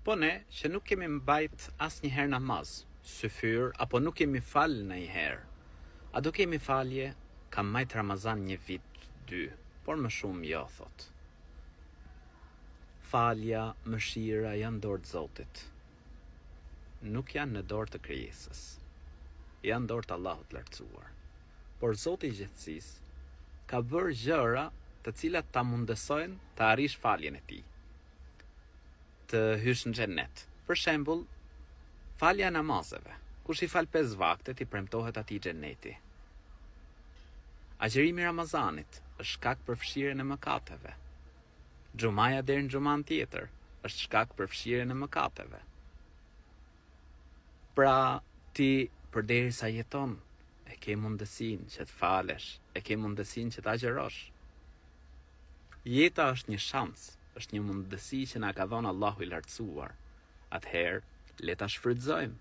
Po ne që nuk kemi mbajt asnjëherë namaz, syfyr, apo nuk kemi falë ndonjëherë. A do kemi falje, kam majt Ramazan 1 vit, 2, por më shumë jo, thot. Falja, mëshira janë dorë të Zotit. Nuk janë në dorë të krijesës. Janë dorë të Allahut lartësuar. Por Zoti i gjithësisë ka bërë gjëra të cilat ta mundësojnë të arrish faljen e tij, të hysh në xhennet. Për shembull, falja e namazeve. Kush i fal 5 vaktet i premtohet atij xhenneti. Agjërimi i Ramazanit është shkak për fshirjen e mëkateve. Xhumaja deri në xhuman tjetër është shkak për fshirjen e mëkateve. Pra, ti përderisa jeton, e ke mundësinë që të falesh, e ke mundësinë që të agjërosh. Jeta është një shans, është një mundësi që na ka dhënë Allahu i lartësuar. Atëherë, le ta shfrytëzojmë.